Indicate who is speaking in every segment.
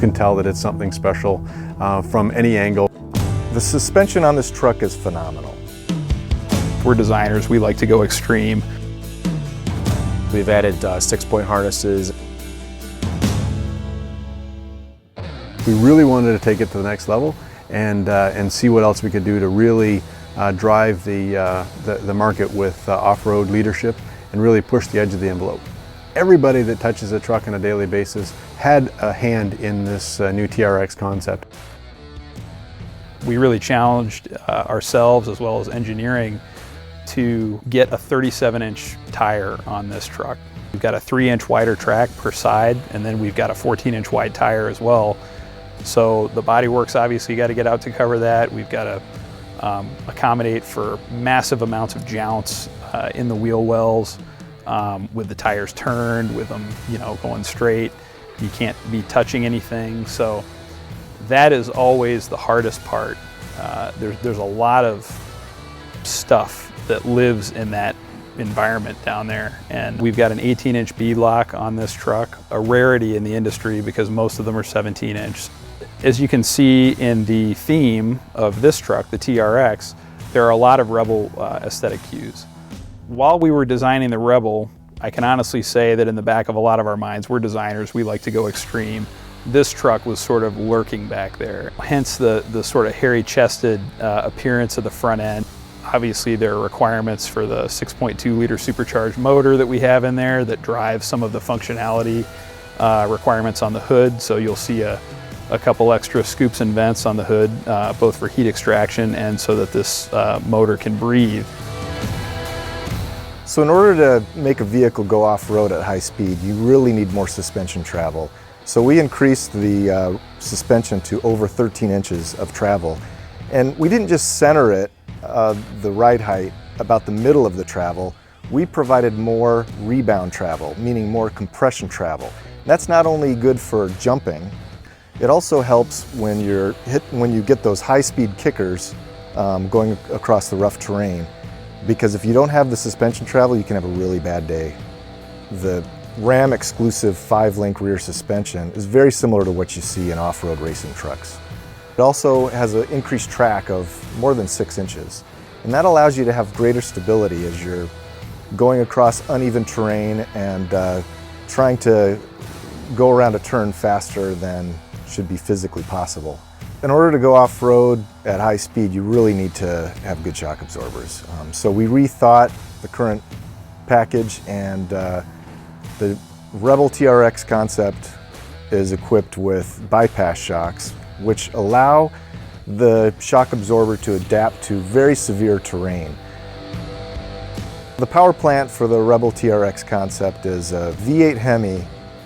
Speaker 1: can tell that it's something special from any angle.
Speaker 2: The suspension on this truck is phenomenal.
Speaker 3: We're designers, we like to go extreme.
Speaker 4: We've added 6-point harnesses.
Speaker 1: We really wanted to take it to the next level and see what else we could do to really drive the market with off-road leadership and really push the edge of the envelope. Everybody that touches a truck on a daily basis had a hand in this new TRX concept.
Speaker 3: We really challenged ourselves as well as engineering to get a 37-inch tire on this truck. We've got a 3-inch wider track per side, and then we've got a 14-inch wide tire as well. So the bodywork's obviously got to get out to cover that. We've got to accommodate for massive amounts of jounce in the wheel wells, with the tires turned, with them, going straight. You can't be touching anything. So that is always the hardest part. There's a lot of stuff that lives in that environment down there. And we've got an 18-inch beadlock on this truck, a rarity in the industry because most of them are 17-inch. As you can see in the theme of this truck, the TRX, there are a lot of Rebel aesthetic cues. While we were designing the Rebel, I can honestly say that in the back of a lot of our minds, we're designers, we like to go extreme. This truck was sort of lurking back there, hence the sort of hairy-chested appearance of the front end. Obviously, there are requirements for the 6.2-liter supercharged motor that we have in there that drives some of the functionality requirements on the hood. So you'll see a couple extra scoops and vents on the hood, both for heat extraction and so that this motor can breathe.
Speaker 2: So in order to make a vehicle go off-road at high speed, you really need more suspension travel. So we increased the suspension to over 13 inches of travel. And we didn't just center it, the ride height, about the middle of the travel. We provided more rebound travel, meaning more compression travel. That's not only good for jumping, it also helps when you get those high-speed kickers going across the rough terrain. Because if you don't have the suspension travel, you can have a really bad day. The Ram exclusive 5-link rear suspension is very similar to what you see in off-road racing trucks. It also has an increased track of more than 6 inches. And that allows you to have greater stability as you're going across uneven terrain and trying to go around a turn faster than should be physically possible. In order to go off-road at high speed, you really need to have good shock absorbers. So we rethought the current package, and the Rebel TRX Concept is equipped with bypass shocks, which allow the shock absorber to adapt to very severe terrain. The power plant for the Rebel TRX Concept is a V8 Hemi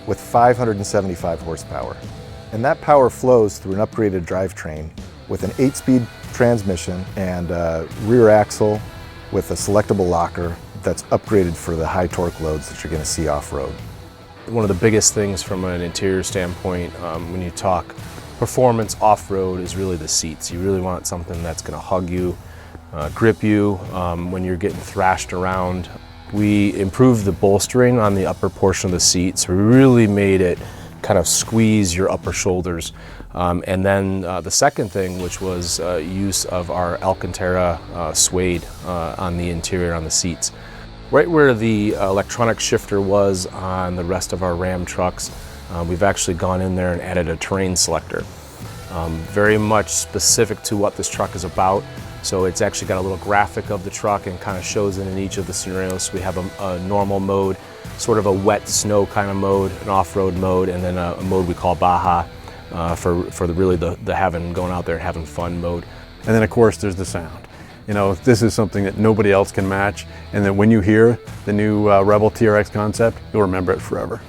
Speaker 2: with 575 horsepower. And that power flows through an upgraded drivetrain with an 8-speed transmission and a rear axle with a selectable locker that's upgraded for the high torque loads that you're going to see off-road.
Speaker 4: One of the biggest things from an interior standpoint when you talk performance off-road is really the seats. You really want something that's going to hug you, grip you when you're getting thrashed around. We improved the bolstering on the upper portion of the seat, so we really made it kind of squeeze your upper shoulders. And then the second thing, which was use of our Alcantara suede on the interior, on the seats. Right where the electronic shifter was on the rest of our Ram trucks, we've actually gone in there and added a terrain selector. Very much specific to what this truck is about. So it's actually got a little graphic of the truck and kind of shows it in each of the scenarios. We have a normal mode, sort of a wet snow kind of mode, an off-road mode, and then a mode we call Baja for really the going out there and having fun mode.
Speaker 1: And then of course there's the sound. This is something that nobody else can match, and that when you hear the new Rebel TRX Concept, you'll remember it forever.